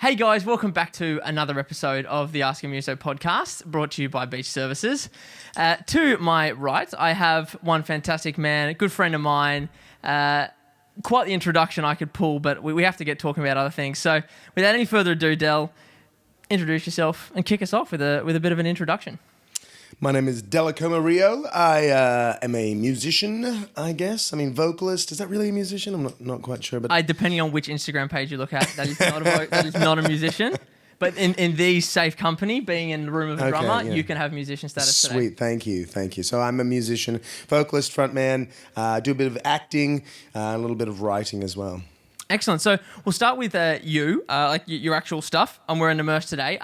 Hey guys, welcome back to another episode of the Ask a Muso podcast, brought to you by Beach Services. To my right, I have one fantastic man, a good friend of mine. Quite the introduction I could pull, but we have to get talking about other things. So without any further ado, Del, introduce yourself and kick us off with a bit of an introduction. My name is Dellacoma Rio. I am a musician, I guess. I mean, vocalist. Is that really a musician? I'm not quite sure. But depending on which Instagram page you look at, that is not a musician. But in the safe company, being in the room of a drummer, you can have musician status today. Sweet, thank you. So I'm a musician, vocalist, frontman, do a bit of acting, a little bit of writing as well. Excellent. So we'll start with like your actual stuff. I'm wearing the merch today.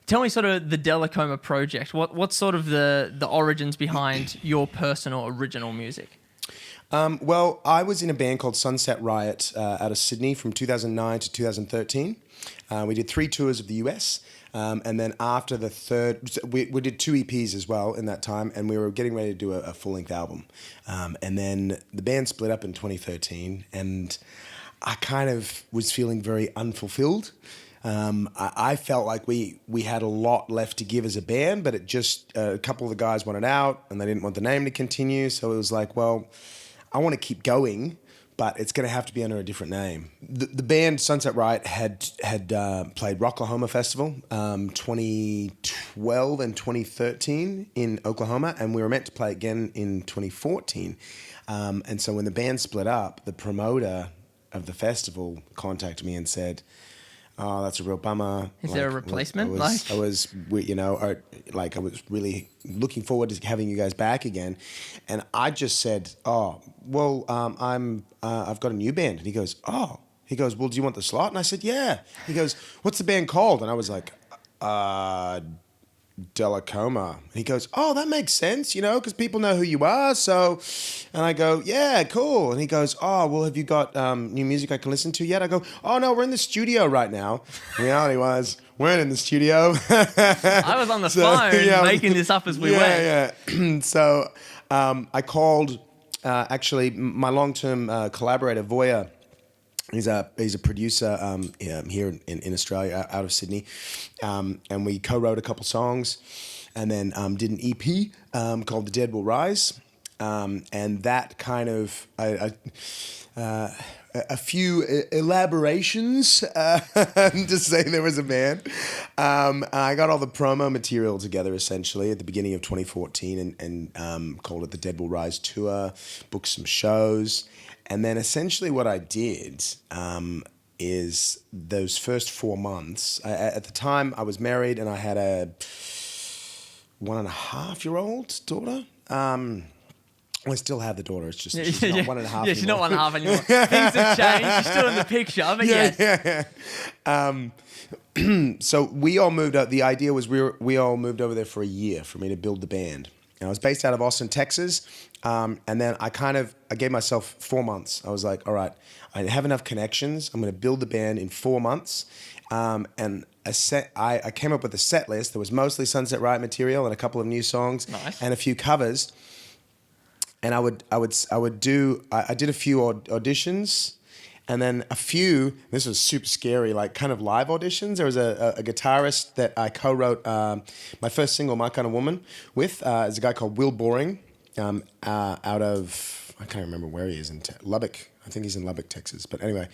Tell me sort of the Dellacoma project. What's sort of the origins behind your personal original music? Well, I was in a band called Sunset Riot out of Sydney from 2009 to 2013. We did 3 tours of the US. And then after the third, we did 2 EPs as well in that time, and we were getting ready to do a full-length album. And then the band split up in 2013, and I kind of was feeling very unfulfilled. I felt like we had a lot left to give as a band, but it just, a couple of the guys wanted out and they didn't want the name to continue. So it was like, well, I want to keep going, but it's going to have to be under a different name. The band Sunset Riot had played Rocklahoma Festival 2012 and 2013 in Oklahoma, and we were meant to play again in 2014. And so when the band split up, the promoter of the festival contacted me and said, "Oh, that's a real bummer. Is there a replacement?" I was really looking forward to having you guys back again, and I just said, "Oh, well, I've got a new band." And he goes, "Oh," "Well, do you want the slot?" And I said, "Yeah." He goes, "What's the band called?" And I was like, Dellacoma. He goes, "Oh, that makes sense, because people know who you are." So, and I go, "Yeah, cool." And he goes, "Oh, well, have you got new music I can listen to yet?" I go, "Oh, no, we're in the studio right now." The reality was, we're in the studio. I was on the phone making this up as we went. Yeah. So I called, actually, my long-term collaborator, Voya. He's a producer here in Australia, out of Sydney, and we co-wrote a couple songs, and then did an EP called "The Dead Will Rise," and that kind of a few elaborations to say there was a band. I got all the promo material together essentially at the beginning of 2014, and called it the Dead Will Rise Tour. Booked some shows. And then essentially what I did is those first 4 months, at the time I was married and I had a 1.5-year-old daughter. I still have the daughter, it's just she's not 1.5 anymore. Yeah, she's not 1.5 anymore. Things have changed, she's still in the picture, but yes. Yeah. So we all moved out, the idea was we all moved over there for a year for me to build the band. And I was based out of Austin, Texas, and then I gave myself 4 months. I was like, all right, I have enough connections. I'm going to build the band in 4 months. And I came up with a set list that was mostly Sunset Riot material and a couple of new songs. Nice. And a few covers. And I did a few auditions. And then a few, this was super scary, like kind of live auditions. There was a guitarist that I co-wrote my first single, My Kind of Woman, with. Is a guy called Will Boring out of, I can't remember where he is, in Lubbock. I think he's in Lubbock, Texas. But anyway,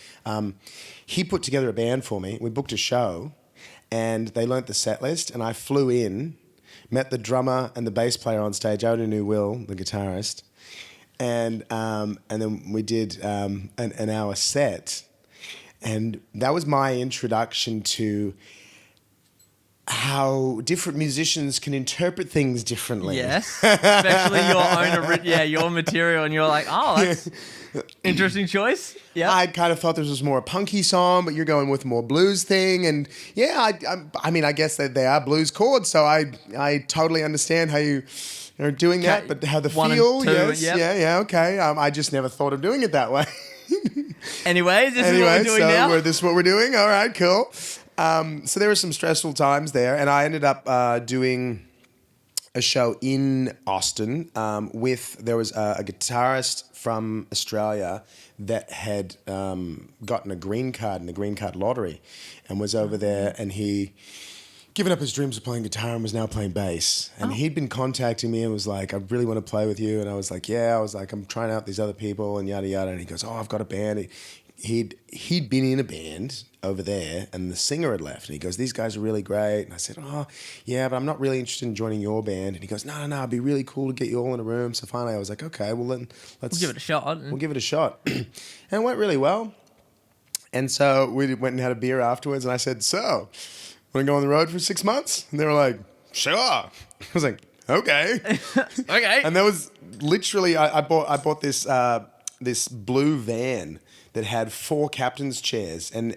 he put together a band for me. We booked a show, and they learnt the set list, and I flew in, met the drummer and the bass player on stage. I already knew Will, the guitarist. And then we did an hour set, and that was my introduction to how different musicians can interpret things differently. Yes, especially your material, and you're like, oh, that's interesting choice. Yeah, I kind of thought this was more a punky song, but you're going with more blues thing, and yeah, I mean, I guess that they are blues chords, so I totally understand how you are doing that, but how the feel, yes, yep. Yeah, okay. I just never thought of doing it that way. Anyways, this is what we're doing now. This is what we're doing. All right, cool. So there were some stressful times there, and I ended up doing a show in Austin there was a guitarist from Australia that had gotten a green card in the green card lottery and was over there, and he given up his dreams of playing guitar and was now playing bass. And he'd been contacting me and was like, I really want to play with you. And I was like, yeah. I was like, I'm trying out these other people and yada yada. And he goes, oh, I've got a band. He'd been in a band over there and the singer had left. And he goes, these guys are really great. And I said, oh, yeah, but I'm not really interested in joining your band. And he goes, no, it'd be really cool to get you all in a room. So finally I was like, okay, well then let's... We'll give it a shot. We'll give it a shot. And it went really well. And so we went and had a beer afterwards. And I said, so, want to go on the road for 6 months? And they were like, sure. I was like, okay. Okay. And there was literally, I bought this blue van that had 4 captain's chairs, and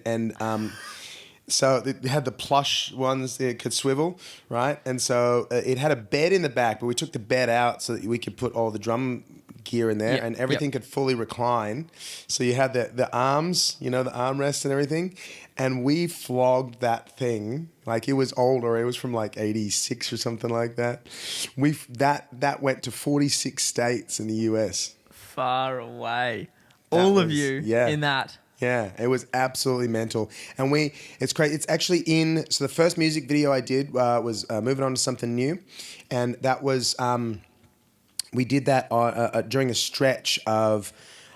so it had the plush ones that could swivel, right? And so it had a bed in the back, but we took the bed out so that we could put all the drum gear in there, and everything could fully recline. So you had the arms, the armrest and everything, and we flogged that thing. Like, it was older. It was from like 86 or something like that. That went to 46 states in the US. Far away. All of you in that. Yeah, it was absolutely mental. And it's great. It's actually so the first music video I did was Moving On to Something New. And that was, we did that during a stretch of,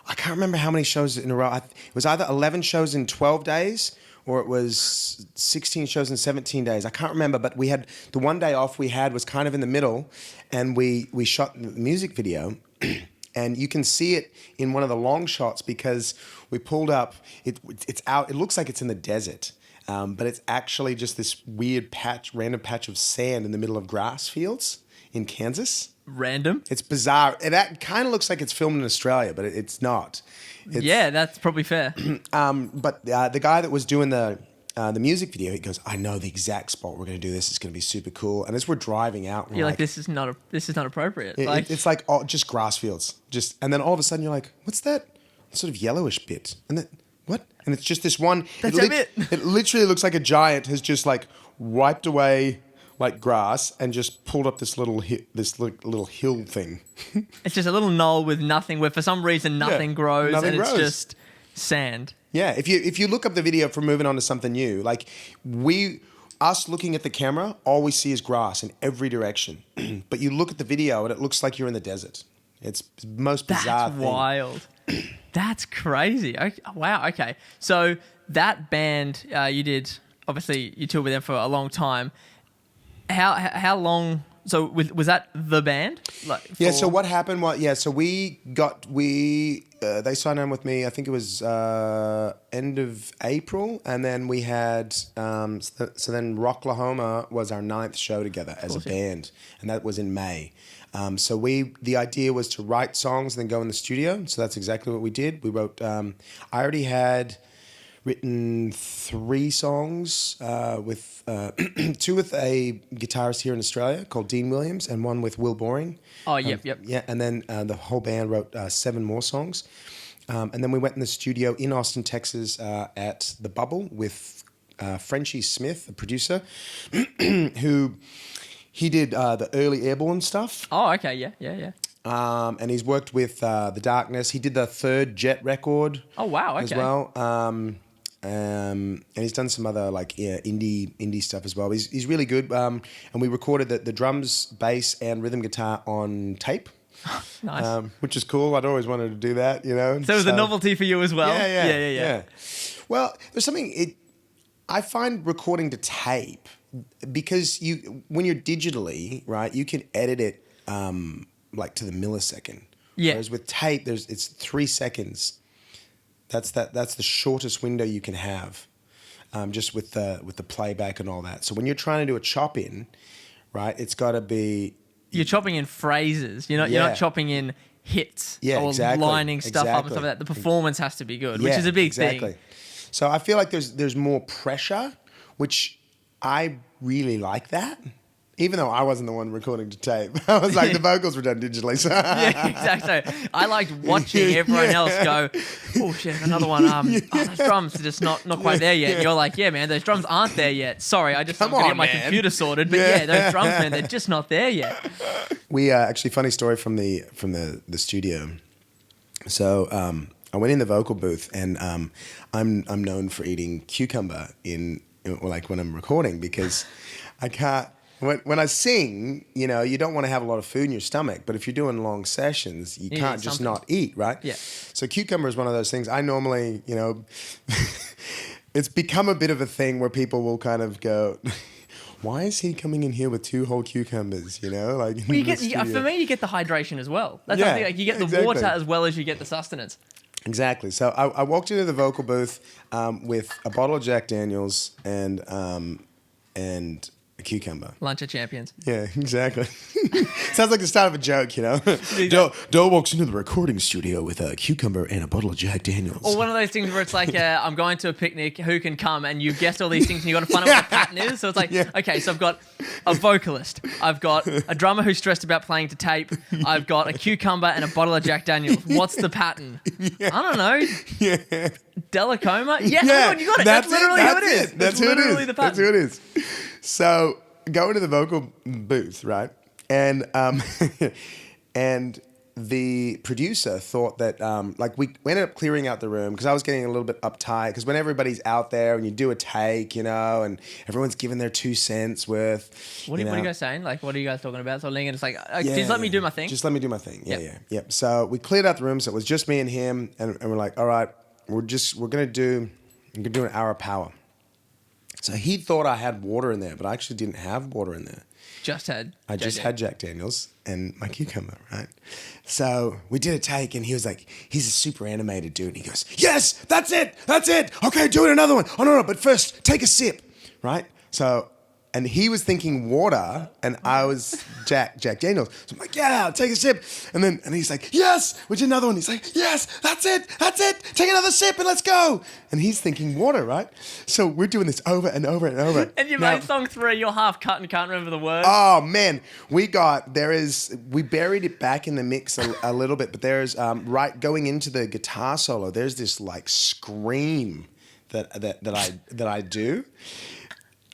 I can't remember how many shows in a row. It was either 11 shows in 12 days or it was 16 shows in 17 days. I can't remember, but we had, the one day off we had was kind of in the middle, and we shot the music video. And you can see it in one of the long shots because we pulled up. It's out. It looks like it's in the desert, but it's actually just this weird random patch of sand in the middle of grass fields in Kansas. Random. It's bizarre. That kind of looks like it's filmed in Australia, but it's not. Yeah, that's probably fair. But the guy that was doing the music video, he goes, I know the exact spot we're going to do this. It's going to be super cool. And as we're driving out, You're like, this is not appropriate. It's like just grass fields. And then all of a sudden you're like, what's that sort of yellowish bit? And then, what? And it's just this one. That's a bit. It literally looks like a giant has just like wiped away like grass and just pulled up this little hill thing. It's just a little knoll with nothing, where for some reason nothing grows, it's just sand. Yeah, if you look up the video for Moving On to Something New, like us looking at the camera, all we see is grass in every direction. But you look at the video and it looks like you're in the desert. It's the most bizarre thing. That's wild. That's crazy. Okay, wow, okay. So that band you did, obviously you toured with them for a long time. How long... So was that the band? So what happened was, so they signed on with me, I think it was end of April, and then we had, so then Rocklahoma was our 9th show together as a band, and that was in May. So the idea was to write songs and then go in the studio, so that's exactly what we did. We wrote, I already had written 3 songs with 2 with a guitarist here in Australia called Dean Williams, and 1 with Will Boring. Oh, yep. Yeah, and then the whole band wrote 7 more songs. And then we went in the studio in Austin, Texas at The Bubble with Frenchie Smith, the producer, who he did the early Airborne stuff. Oh, okay, yeah. And he's worked with The Darkness. He did the 3rd Jet record. Oh, wow, okay. As well. And he's done some other indie stuff as well. He's really good. And we recorded the drums, bass, and rhythm guitar on tape. Nice. Which is cool. I'd always wanted to do that, So it was a novelty for you as well. Yeah. Well, there's something I find recording to tape, because when you're digitally, right, you can edit it to the millisecond. Yeah. Whereas with tape, it's 3 seconds. That's the shortest window you can have, just with the playback and all that. So when you're trying to do a chop in, right, it's got to be. You're chopping in phrases. You're not chopping in hits or lining stuff up and stuff like that. The performance has to be good, which is a big thing. So I feel like there's more pressure, which I really like that. Even though I wasn't the one recording to tape. I was like, the vocals were done digitally. So. Yeah, exactly. I liked watching everyone else go, oh shit, another one. Those drums are just not quite there yet. And you're like, yeah, man, those drums aren't there yet. Sorry, I'm going to get my computer sorted. But yeah, those drums, man, they're just not there yet. We actually, funny story from the studio. So I went in the vocal booth, and I'm known for eating cucumber like when I'm recording, because I can't. When I sing, you don't want to have a lot of food in your stomach, but if you're doing long sessions, you can't just not eat, right? Yeah. So cucumber is one of those things. I normally, it's become a bit of a thing where people will kind of go, why is he coming in here with 2 whole cucumbers, like for me, you get the hydration as well. That's the thing, like you get the water as well as you get the sustenance. Exactly. So I walked into the vocal booth with a bottle of Jack Daniels and a cucumber. Lunch of champions. Yeah, exactly. Sounds like the start of a joke, Dell walks into the recording studio with a cucumber and a bottle of Jack Daniels. Or one of those things where it's like, I'm going to a picnic, who can come? And you've guessed all these things and you've got to find out what the pattern is. So it's like, okay, so I've got a vocalist. I've got a drummer who's stressed about playing to tape. I've got a cucumber and a bottle of Jack Daniels. What's the pattern? I don't know. Yeah. Dellacoma? Yeah, you got it. That's literally who it is. That's who it is. That's who it is. So go into the vocal booth, right? And and the producer thought that we ended up clearing out the room because I was getting a little bit uptight, because when everybody's out there and you do a take, and everyone's giving their 2 cents worth. What are you guys saying? Like, what are you guys talking about? So Lincoln, it's like, just let me do my thing. Just let me do my thing. Yeah. So we cleared out the room, so it was just me and him, and we're like, all right, we're gonna do an hour of power. So he thought I had water in there, but I actually didn't have water in there. I just had Jack Daniels and my cucumber, right? So we did a take, and he was like, he's a super animated dude. And he goes, yes, that's it. Okay, do it another one. Oh, no, but first, take a sip, right? So, and he was thinking water, and I was Jack Daniels. So I'm like, yeah, take a sip. And he's like, yes, we did another one. He's like, yes, that's it. Take another sip and let's go. And he's thinking water, right? So we're doing this over and over and over. And you made song 3, you're half cut and can't remember the words. Oh, man. We buried it back in the mix a little bit, but there's, right going into the guitar solo, there's this like scream that I do.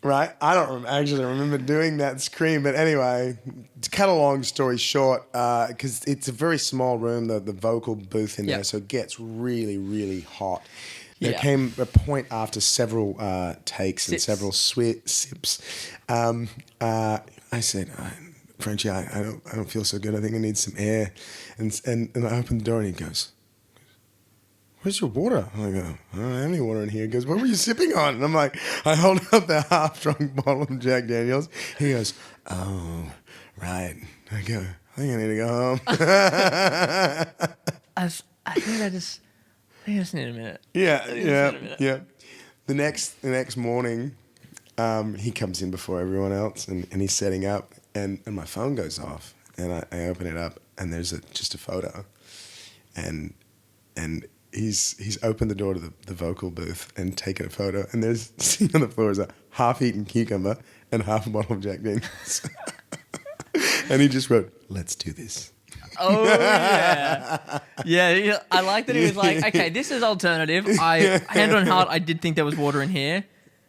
Right, I don't actually remember doing that scream, but anyway, to cut a long story short, because it's a very small room, the vocal booth in there, so it gets really, really hot. There came a point after several takes and several sips. I said, Frenchie, I don't feel so good. I think I need some air, and I opened the door, and he goes, where's your water? I go, I don't have any water in here. He goes, what were you sipping on? And I'm like, I hold up the half-drunk bottle of Jack Daniels. He goes, oh, right. I go, I think I need to go home. I think I just need a minute. Yeah. The next morning, he comes in before everyone else, and he's setting up, and my phone goes off, and I open it up, and there's just a photo, and he's opened the door to the vocal booth and taken a photo, and there's sitting on the floor is a half-eaten cucumber and half a bottle of Jack Daniels. And he just wrote, let's do this. Oh, yeah. Yeah, I like that he was like, okay, this is alternative. Hand on heart, I did think there was water in here.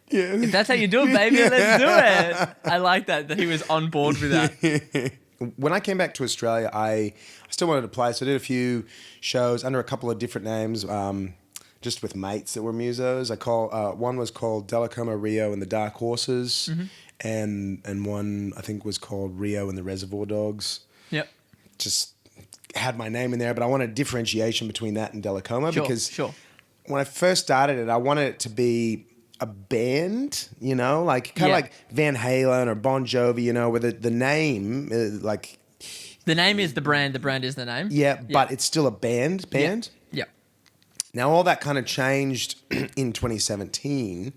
Yeah. If that's how you do it, baby, let's do it. I like that he was on board with that. When I came back to Australia, I still wanted to play, so I did a few shows under a couple of different names, just with mates that were musos. One was called Dellacoma Rio and the Dark Horses, and one I think was called Rio and the Reservoir Dogs. Yep. Just had my name in there, but I wanted differentiation between that and Dellacoma because when I first started it, I wanted it to be a band, like kind of like Van Halen or Bon Jovi, where the name is like... The name is the brand is the name. Yeah, but it's still a band. Yeah. Now, all that kind of changed in 2017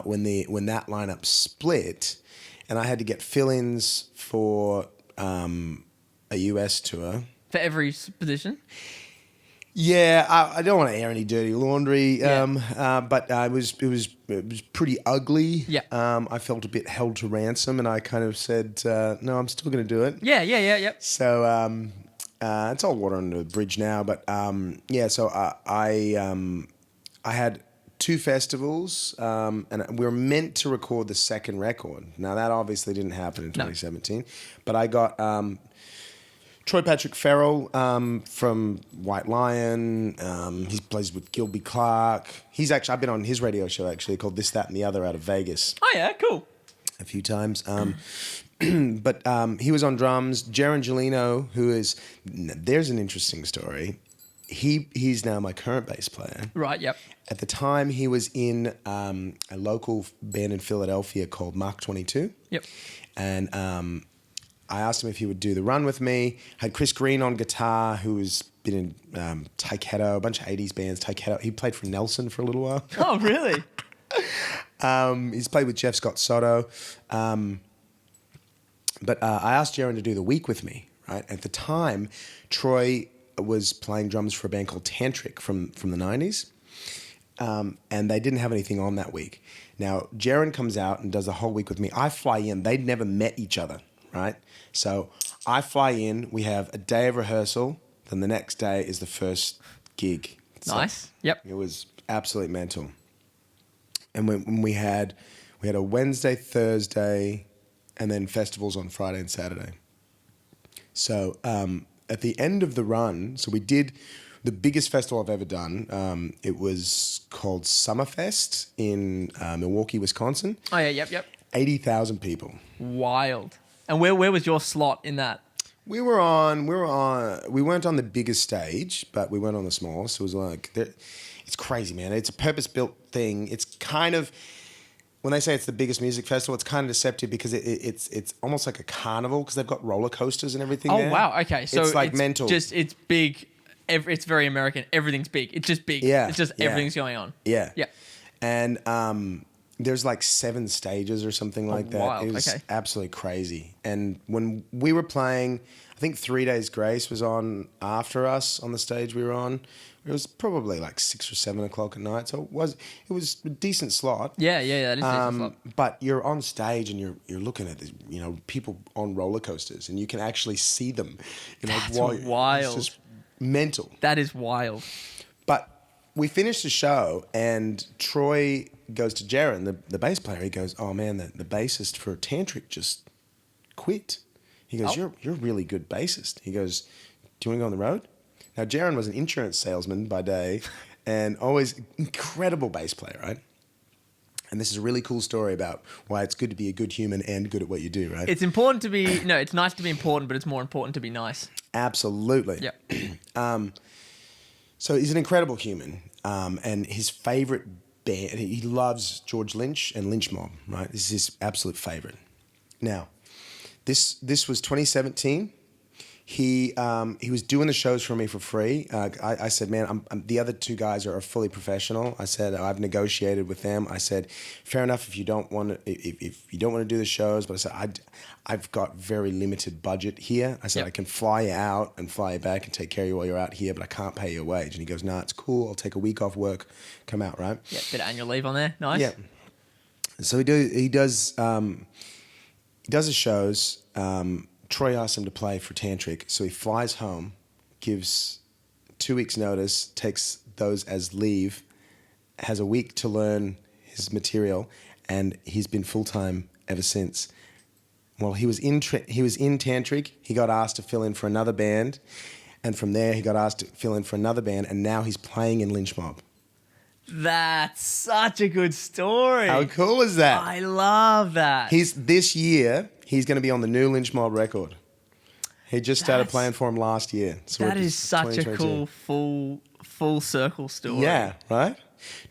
when that lineup split, and I had to get fill-ins for a US tour. For every position? Yeah, I don't want to air any dirty laundry, Yeah. but it was pretty ugly. Yeah. I felt a bit held to ransom, and I kind of said, "No, I'm still going to do it." Yeah. So it's all water under the bridge now, but yeah. So I had two festivals, and we were meant to record the second record. Now that obviously didn't happen in 2017, but I got Troy Patrick Farrell from White Lion. He plays with Gilby Clarke. I've been on his radio show actually called This, That, and the Other out of Vegas. Oh yeah, cool. A few times. But he was on drums. Jaren Gelino, there's an interesting story. He's now my current bass player. Right. Yep. At the time, he was in a local band in Philadelphia called Mark 22. Yep. And I asked him if he would do the run with me. Had Chris Green on guitar, who's been in Taiketo, a bunch of 80s bands. Taiketo, he played for Nelson for a little while. Oh, really? He's played with Jeff Scott Soto. But I asked Jaren to do the week with me, right? At the time, Troy was playing drums for a band called Tantric from the 90s. And they didn't have anything on that week. Now, Jaren comes out and does the whole week with me. I fly in. They'd never met each other, right? So I fly in. We have a day of rehearsal. Then the next day is the first gig. Nice. Yep. It was absolutely mental. And when we had a Wednesday, Thursday, and then festivals on Friday and Saturday. So at the end of the run, so we did the biggest festival I've ever done. It was called Summerfest in Milwaukee, Wisconsin. Oh yeah. Yep. 80,000 people. Wild. And where was your slot in that? We weren't on the biggest stage, but we went on the small. So it was like, it's crazy, man. It's a purpose-built thing. It's kind of, when they say it's the biggest music festival, it's kind of deceptive because it's almost like a carnival because they've got roller coasters and everything there. Oh, wow. Okay. So it's like mental. It's big. It's very American. Everything's big. It's just big. Yeah. It's just everything's going on. Yeah. Yeah. And there's like 7 stages or something like that. Wild. It was Okay. absolutely crazy. And when we were playing, I think 3 Days Grace was on after us on the stage we were on. It was probably like 6 or 7 o'clock at night, so it was a decent slot. Yeah. That is a decent slot. But you're on stage and you're looking at people on roller coasters, and you can actually see them. That's wild. wild. It's just mental. That is wild. But we finished the show, and Troy goes to Jaren, the bass player. He goes, "Oh man, the bassist for Tantric just quit." He goes, "You're a really good bassist." He goes, "Do you want to go on the road?" Now, Jaren was an insurance salesman by day and always incredible bass player, right? And this is a really cool story about why it's good to be a good human and good at what you do, right? It's important to be... No, it's nice to be important, but it's more important to be nice. Absolutely. Yeah. So he's an incredible human. And his favorite band, he loves George Lynch and Lynch Mob, right? This is his absolute favorite. Now, this was 2017. He was doing the shows for me for free. I said, man, the other 2 guys are fully professional. I said, I've negotiated with them. I said, fair enough if you don't want to, if you don't want to do the shows. But I said, I've got very limited budget here. I said, I can fly you out and fly you back and take care of you while you're out here, but I can't pay you a wage. And he goes, nah, it's cool. I'll take a week off work, come out, right? Yeah, bit of annual leave on there. Nice. Yeah. So he does his shows. Troy asked him to play for Tantric, so he flies home, gives 2 weeks' notice, takes those as leave, has a week to learn his material, and he's been full-time ever since. Well, he was in Tantric, he got asked to fill in for another band, and from there he got asked to fill in for another band, and now he's playing in Lynch Mob. That's such a good story. How cool is that? I love that. This year, he's going to be on the new Lynch Mob record. He just started playing for him last year. So that is such a cool full circle story. Yeah, right?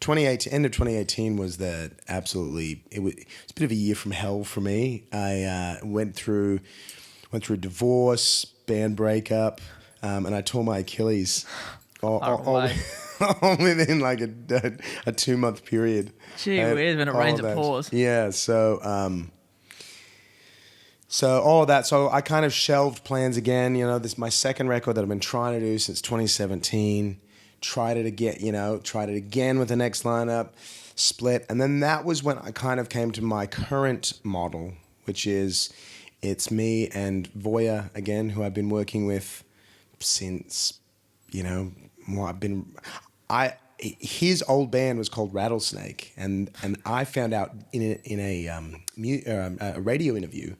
2018, end of 2018 was it was a bit of a year from hell for me. I went through a divorce, band breakup, and I tore my Achilles all within like a 2-month period. Gee whiz, when it rains it pours. Yeah, so all of that. So I kind of shelved plans again. This is my second record that I've been trying to do since 2017. tried it again with the next lineup, split. And then that was when I kind of came to my current model, which is it's me and Voya again, who I've been working with since, his old band was called Rattlesnake, and I found out in a radio interview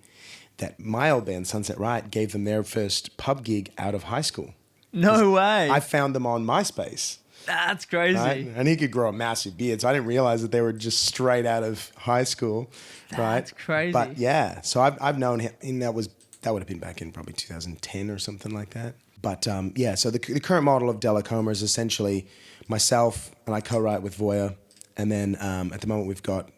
that my old band Sunset Riot gave them their first pub gig out of high school. No way. I found them on MySpace. That's crazy. Right? And he could grow a massive beard, so I didn't realize that they were just straight out of high school. That's crazy. But yeah, so I've known him, and that would have been back in probably 2010 or something like that. But so the current model of Dellacoma is essentially myself, and I co-write with Voya. And then at the moment we've got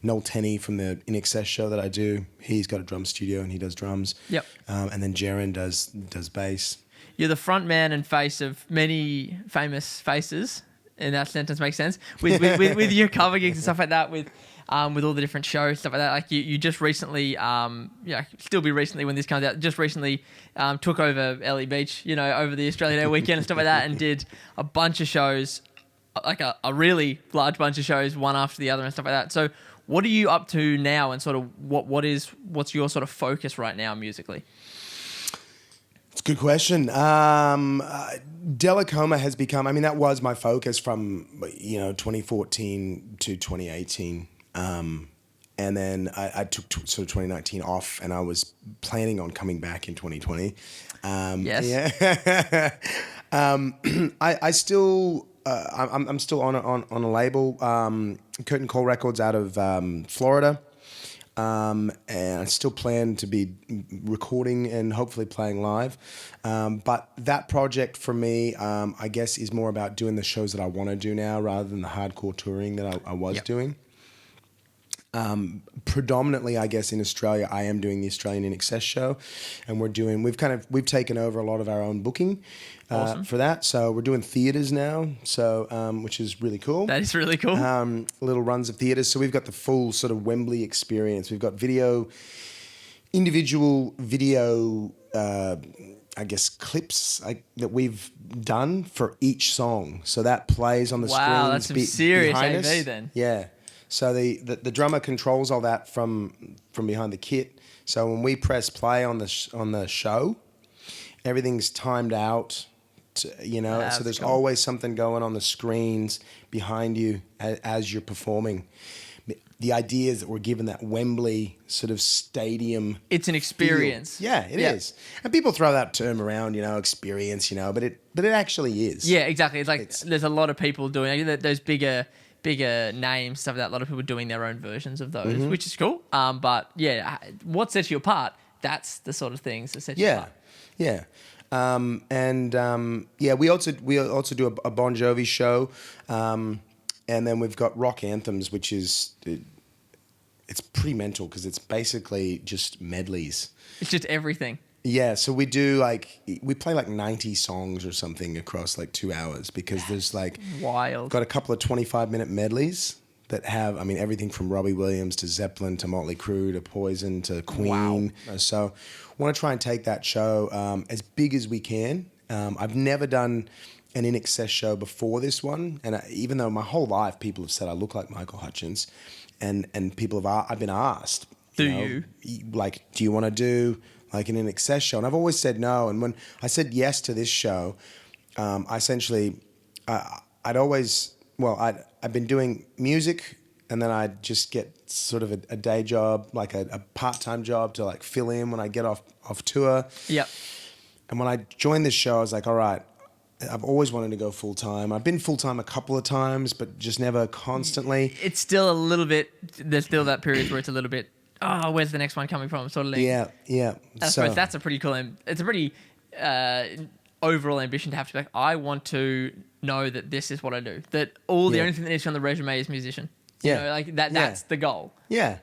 Noel Tenney from the INXS show that I do. He's got a drum studio and he does drums. Yep. And then Jaren does bass. You're the front man and face of many famous faces, and that sentence makes sense. With your cover gigs and stuff like that, with all the different shows, stuff like that. Like you just recently, still be recently when this comes out, just recently took over Ellie Beach, over the Australian Day weekend and stuff like that, and did a bunch of shows, like a really large bunch of shows, one after the other and stuff like that. So what are you up to now, and sort of what's your sort of focus right now musically? It's a good question. Dellacoma has become, that was my focus from, 2014 to 2018. And then I took sort of 2019 off, and I was planning on coming back in 2020. Yes. Yeah. I still, I'm still on a label, Curtain Call Records out of Florida. And I still plan to be recording and hopefully playing live. But that project for me, I guess, is more about doing the shows that I want to do now rather than the hardcore touring that I was doing. Predominantly, I guess, in Australia, I am doing the Australian INXS show, and we've taken over a lot of our own booking Awesome. for that. So we're doing theatres now, which is really cool. That is really cool. Little runs of theatres. So we've got the full sort of Wembley experience. We've got individual video, I guess, clips that we've done for each song. So that plays on the screen. Wow, that's some serious behind AV us. then. Yeah. So the drummer controls all that from behind the kit. So when we press play on the show, everything's timed out. So there's cool. always something going on the screens behind you as you're performing. The idea is that we're given that Wembley sort of stadium. It's an experience. Feel. Yeah, it is. And people throw that term around, experience, but it actually is. Yeah, exactly. It's like there's a lot of people doing those bigger names, stuff like that. A lot of people doing their own versions of those, which is cool. But yeah, what sets you apart? That's the sort of things that set you apart. Yeah. We also do a Bon Jovi show, and then we've got Rock Anthems, which is it's pretty mental because it's basically just medleys. It's just everything. Yeah, so we play 90 songs or something across 2 hours because there's wild. Got a couple of 25-minute medleys that have, everything from Robbie Williams to Zeppelin to Motley Crue to Poison to Queen. Wow. So I want to try and take that show as big as we can. I've never done an INXS show before this one, and even though my whole life people have said I look like Michael Hutchence, and I've been asked, do you want to do an INXS show? And I've always said no. And when I said yes to this show, I'd been doing music, and then I'd just get sort of a day job, a part-time job to fill in when I get off tour. Yep. And when I joined this show, I was like, all right, I've always wanted to go full-time. I've been full-time a couple of times, but just never constantly. It's still a little bit, there's still that period where it's a little bit, where's the next one coming from? Sort of thing. Yeah. I suppose that's a pretty cool, it's a pretty overall ambition to have to be I want to know that this is what I do. That the only thing that needs to be on the resume is musician. That's the goal. Yeah.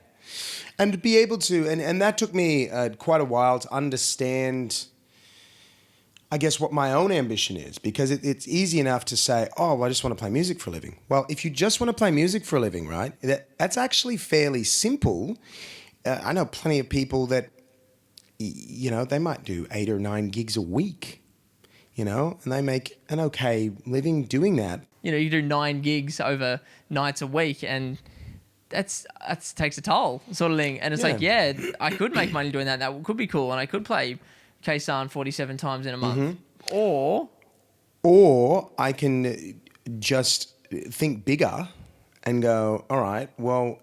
And to be able to, and that took me quite a while to understand, I guess, what my own ambition is, because it's easy enough to say, I just want to play music for a living. Well, if you just want to play music for a living, right, that's actually fairly simple. I know plenty of people that, they might do 8 or 9 gigs a week, you know, and they make an okay living doing that. You know, you do 9 gigs over nights a week, and that's takes a toll, sort of thing. And it's like, yeah, I could make money doing that. That could be cool, and I could play Ksan 47 times in a month, or I can just think bigger and go, all right, well,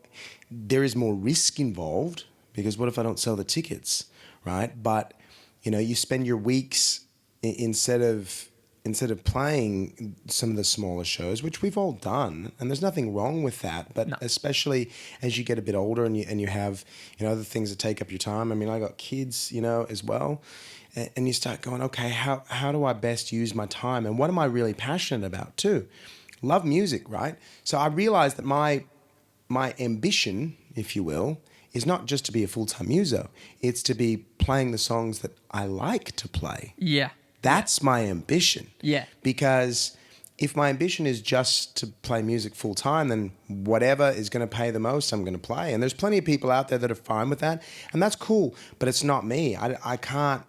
there is more risk involved because what if I don't sell the tickets, right? But you know, you spend your weeks instead of playing some of the smaller shows, which we've all done, and there's nothing wrong with that, but especially as you get a bit older and you have, you know, other things that take up your time. I mean, I got kids, you know, as well, and you start going, okay, how do I best use my time, and what am I really passionate about too? Love music, right? So I realized that my ambition, if you will, is not just to be a full-time muso. It's to be playing the songs that I like to play. Yeah. That's my ambition. Yeah. Because if my ambition is just to play music full-time, then whatever is going to pay the most, I'm going to play. And there's plenty of people out there that are fine with that, and that's cool, but it's not me. I can't...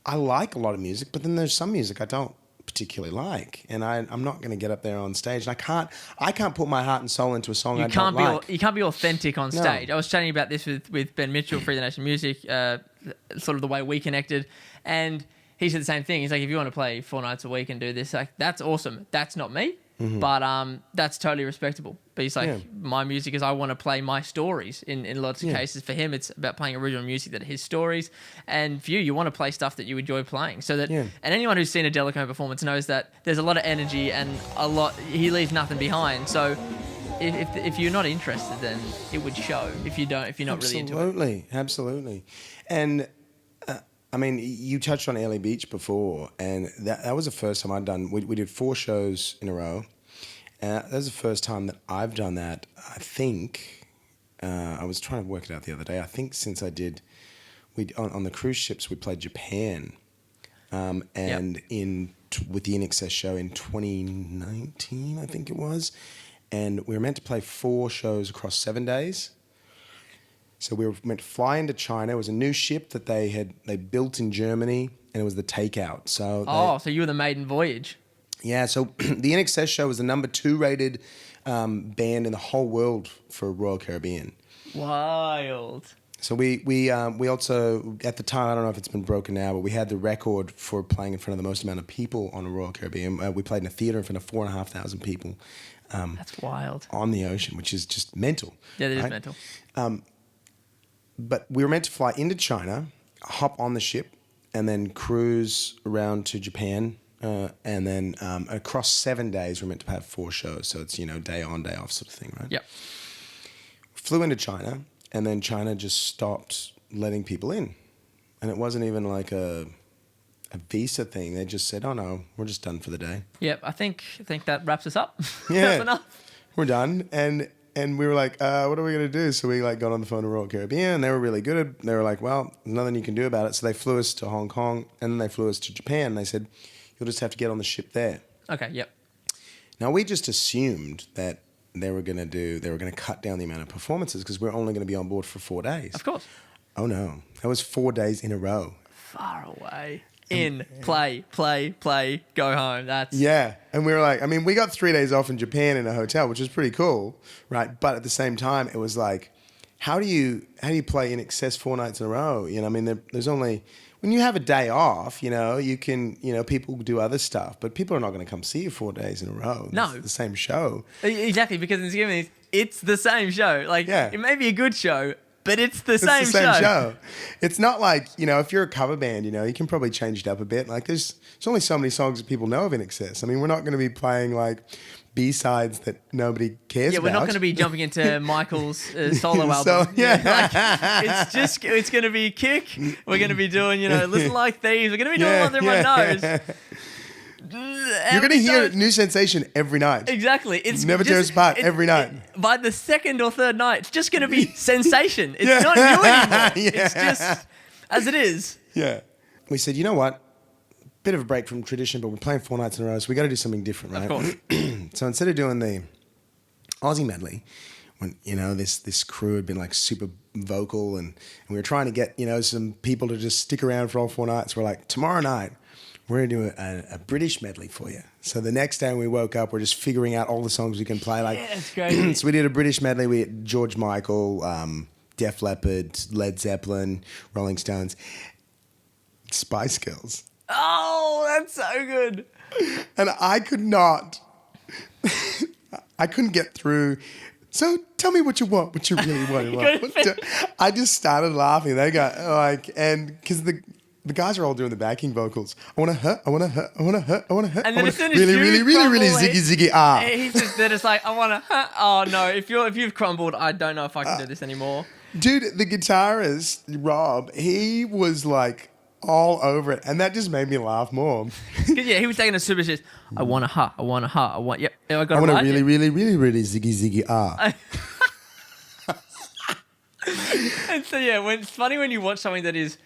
I like a lot of music, but then there's some music I don't particularly like, and I'm not going to get up there on stage. And I can't put my heart and soul into a song I don't like. You can't be authentic on stage. I was chatting about this with Ben Mitchell, Free the Nation Music, sort of the way we connected, and he said the same thing. He's like, if you want to play 4 nights a week and do this, like, that's awesome. That's not me, but that's totally respectable. But he's like, my music is I want to play my stories. In lots of cases, for him, it's about playing original music that are his stories. And for you want to play stuff that you enjoy playing. So that, and anyone who's seen a Dellacoma performance knows that there's a lot of energy and he leaves nothing behind. So if you're not interested, then it would show. If you're not really into it. Absolutely. And I mean, you touched on Early Beach before, and that was the first time I'd done. We did 4 shows in a row. That was the first time that I've done that. I think I was trying to work it out the other day. I think since I did, on the cruise ships we played Japan, and with the INXS show in 2019, I think it was, and we were meant to play 4 shows across 7 days. So we were meant to fly into China. It was a new ship that they built in Germany, and it was the takeout. So so you were the maiden voyage. Yeah, so the INXS show was the number 2 rated band in the whole world for Royal Caribbean. Wild. So we also, at the time, I don't know if it's been broken now, but we had the record for playing in front of the most amount of people on a Royal Caribbean. We played in a theatre in front of 4,500 people. That's wild. On the ocean, which is just mental. Yeah, that is mental. But we were meant to fly into China, hop on the ship, and then cruise around to Japan. And then across 7 days, we're meant to have 4 shows. So it's, you know, day on, day off sort of thing, right? Yep. Flew into China, and then China just stopped letting people in. And it wasn't even like a visa thing. They just said, oh, no, we're just done for the day. Yep, I think that wraps us up. Yeah. That's enough. We're done. And we were like, what are we going to do? So we got on the phone to Royal Caribbean, and they were really good. They were like, well, there's nothing you can do about it. So they flew us to Hong Kong, and then they flew us to Japan. And they said, you'll just have to get on the ship there. Okay, yep. Now, we just assumed that they were going to cut down the amount of performances because we're only going to be on board for 4 days. Of course. Oh, no. That was 4 days in a row. Far away. Play, go home. Yeah. And we were like, I mean, we got 3 days off in Japan in a hotel, which was pretty cool, right? But at the same time, it was like, how do you play INXS 4 nights in a row? You know, I mean, there's only... When you have a day off, you know, you can, you know, people do other stuff, but people are not going to come see you 4 days in a row. No. It's the same show. Exactly, because in the scheme of things, it's the same show. Like, it may be a good show, but it's the same show. It's not like, you know, if you're a cover band, you know, you can probably change it up a bit. Like, there's only so many songs that people know of INXS. I mean, we're not going to be playing, like, B-sides that nobody cares about. Yeah, we're not going to be jumping into Michael's solo album. So, it's going to be Kick. We're going to be doing, you know, Listen Like Thieves. We're going to be doing what everyone knows. You're going to hear New Sensation every night. Exactly. It's Never Tear Us Apart every night. By the 2nd or 3rd night, it's just going to be Sensation. It's not new anymore. It's just as it is. Yeah. We said, you know what? Bit of a break from tradition, but we're playing 4 nights in a row, so we got to do something different, right? Of course. So instead of doing the Aussie medley, when, you know, this crew had been like super vocal and we were trying to get, you know, some people to just stick around for all 4 nights, we're like, tomorrow night, we're going to do a British medley for you. So the next day when we woke up, we're just figuring out all the songs we can play. Like, yeah, that's great. So we did a British medley. We had George Michael, Def Leppard, Led Zeppelin, Rolling Stones, Spice Girls. Oh, that's so good. And I could not, I couldn't get through. So tell me what you want, what you really want. I just started laughing. They go, like, and because the guys are all doing the backing vocals. I want to hurt, I want to hurt, I want to hurt, I want to hurt. And then as soon as really, you really, really, really crumble, ziggy, ah. He's just, they're just like, I want to hurt. Oh, no. If you've crumbled, I don't know if I can do this anymore. Dude, the guitarist, Rob, he was like all over it. And that just made me laugh more. Yeah, he was taking a super serious. I want to hurt, I want to hurt, I want, yep. I got I it want right. to really, really, really, really ziggy, ah. And so, yeah, it's funny when you watch something that is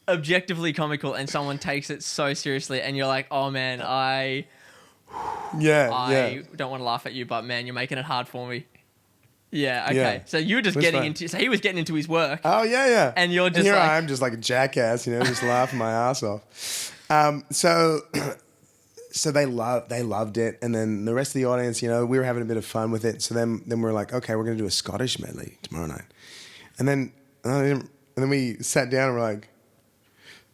objectively comical and someone takes it so seriously and you're like, oh, man, I don't want to laugh at you, but, man, you're making it hard for me. Yeah, okay. Yeah. So you were just so he was getting into his work. Oh, yeah. And you're just and here like... I am just like a jackass, just laughing my ass off. So they loved it. And then the rest of the audience, we were having a bit of fun with it. So then we're like, okay, we're going to do a Scottish medley tomorrow night. And then we sat down and we're like,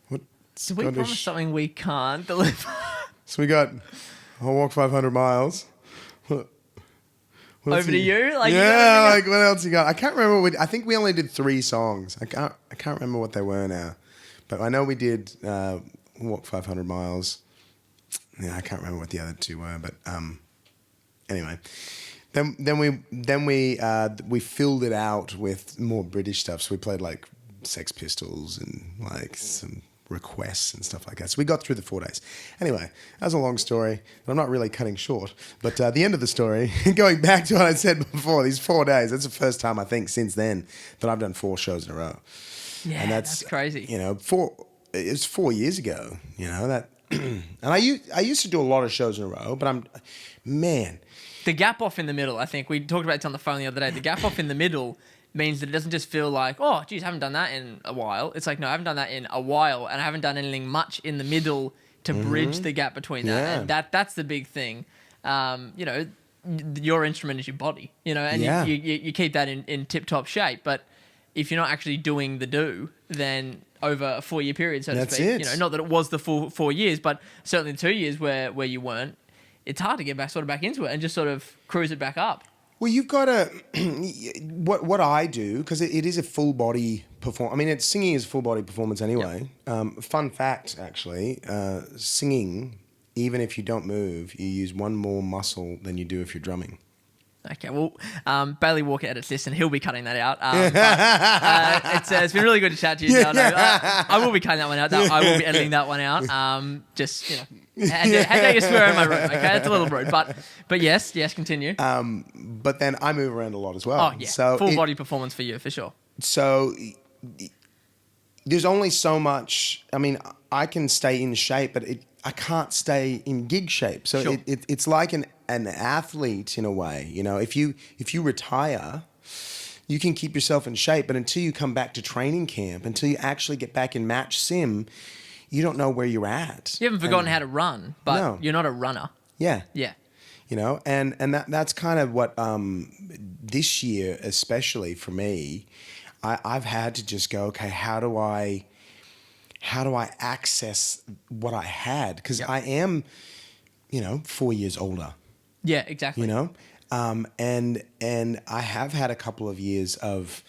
what? So we promised something we can't deliver. So we got, I'll walk 500 miles. Over to you? Like what else you got? I can't remember. I think we only did 3 songs. I can't remember what they were now. But I know we did Walk 500 Miles. Yeah, I can't remember what the other 2 were. But anyway. Then we filled it out with more British stuff. So we played like Sex Pistols and like some requests and stuff like that. So we got through the 4 days. Anyway, that was a long story that I'm not really cutting short. But the end of the story, going back to what I said before, these 4 days, that's the first time I think since then that I've done 4 shows in a row. Yeah, and that's crazy. It was 4 years ago, that, and I used to do a lot of shows in a row, but the gap off in the middle, I think we talked about it on the phone the other day. The gap off in the middle means that it doesn't just feel like, oh, geez, I haven't done that in a while. It's like, no, I haven't done that in a while, and I haven't done anything much in the middle to bridge the gap between that. Yeah. And that's the big thing. Your instrument is your body, and you keep that in tip-top shape. But if you're not actually doing the do, then over a 4-year period, so to speak, not that it was the full 4 years, but certainly 2 years where you weren't, it's hard to get back into it and just sort of cruise it back up. Well, you've got to, what I do, because it is a full body performance. I mean, singing is a full body performance anyway. Yep. Fun fact, actually, singing, even if you don't move, you use one more muscle than you do if you're drumming. Okay, well, Bailey Walker edits this, and he'll be cutting that out. It's been really good to chat to you. I will be cutting that one out. I will be editing that one out. How dare you swear in my room? Okay, that's a little rude, but yes, continue. But then I move around a lot as well. Oh yeah, so full body performance for you for sure. So there's only so much. I mean, I can stay in shape, but I can't stay in gig shape. So sure. It's like an athlete in a way. If you retire, you can keep yourself in shape, but until you come back to training camp, until you actually get back in match sim, you don't know where you're at. You haven't forgotten how to run, but you're not a runner. Yeah. Yeah. And that's kind of what this year, especially for me, I've had to just go, okay, how do I access what I had? Because I am, 4 years older. Yeah, exactly. And I have had a couple of years of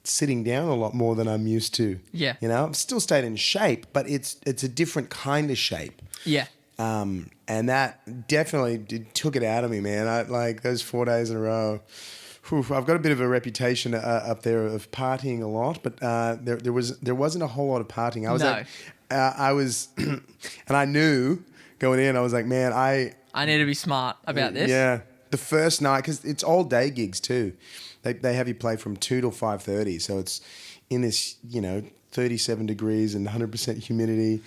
sitting down a lot more than I'm used to. Yeah. I've still stayed in shape, but it's a different kind of shape. Yeah. And that definitely took it out of me, man. I like those 4 days in a row. I've got a bit of a reputation up there of partying a lot, but there wasn't a whole lot of partying. I was and I knew going in, I was like, man, I need to be smart about this. Yeah, the first night, because it's all day gigs too. They have you play from 2 till 5:30, so it's in this 37 degrees and 100% humidity.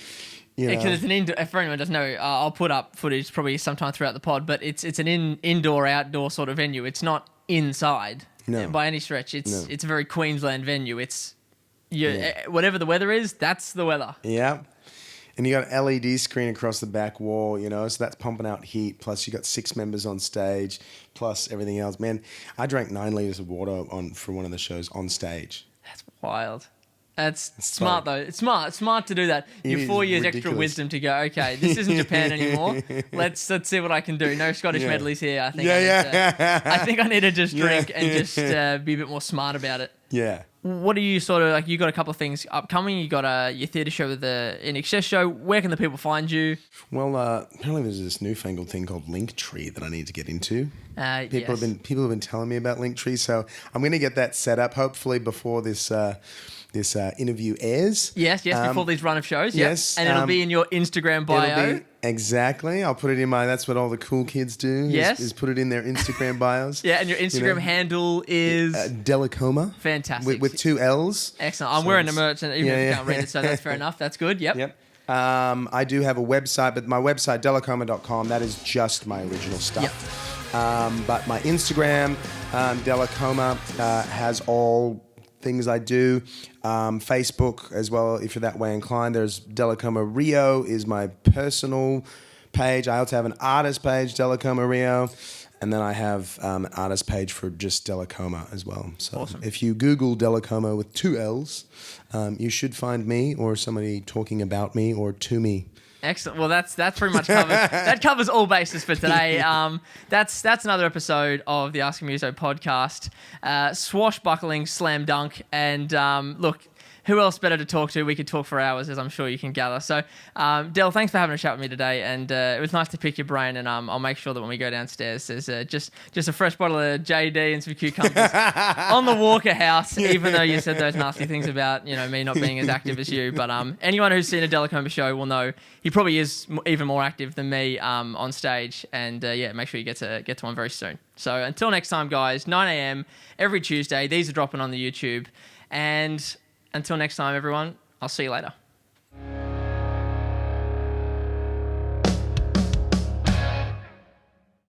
Because it's an indoor. For anyone who doesn't know, I'll put up footage probably sometime throughout the pod. But it's an indoor outdoor sort of venue. It's not inside by any stretch. It's a very Queensland venue. It's whatever the weather is, that's the weather. Yeah, And you got an LED screen across the back wall, you know, so that's pumping out heat. Plus, you got 6 members on stage, plus everything else. Man, I drank 9 liters of water for one of the shows on stage. That's wild. That's smart though. It's smart to do that. Your 4 years extra wisdom to go, okay, this isn't Japan anymore. Let's see what I can do. No Scottish medleys here. I think I think I need to just drink and just be a bit more smart about it. Yeah. What are you sort of like? You got a couple of things upcoming. You got your theatre show with the INXS show. Where can the people find you? Well, apparently there's this newfangled thing called Linktree that I need to get into. People have been telling me about Linktree, so I'm going to get that set up hopefully before this interview airs. Yes, before these run of shows. Yes, and it'll be in your Instagram bio. Exactly. I'll put it in that's what all the cool kids do. Yes. Is put it in their Instagram bios. Yeah, and your Instagram handle is? Dellacoma. Fantastic. With 2 L's. Excellent. I'm wearing the merch and even if you can't read it, so that's fair enough. That's good. Yep. I do have a website, but my website, dellacoma.com, that is just my original stuff. Yep. But my Instagram, Dellacoma, has all things I do. Facebook as well, if you're that way inclined. There's Dellacoma Rio is my personal page. I also have an artist page, Dellacoma Rio. And then I have an artist page for just Dellacoma as well. So awesome. If you Google Dellacoma with 2 L's, you should find me or somebody talking about me or to me. Excellent. Well, that's pretty much covered. That covers all bases for today. That's another episode of the Ask Muso podcast. Swashbuckling, slam dunk, and look, who else better to talk to? We could talk for hours, as I'm sure you can gather. So, Del, thanks for having a chat with me today, and it was nice to pick your brain. And I'll make sure that when we go downstairs, there's just a fresh bottle of JD and some cucumbers on the Walker House. Even though you said those nasty things about me not being as active as you, but anyone who's seen a Dellacoma show will know he probably is even more active than me on stage. And make sure you get to one very soon. So until next time, guys, 9 a.m. every Tuesday. These are dropping on the YouTube, and until next time, everyone, I'll see you later.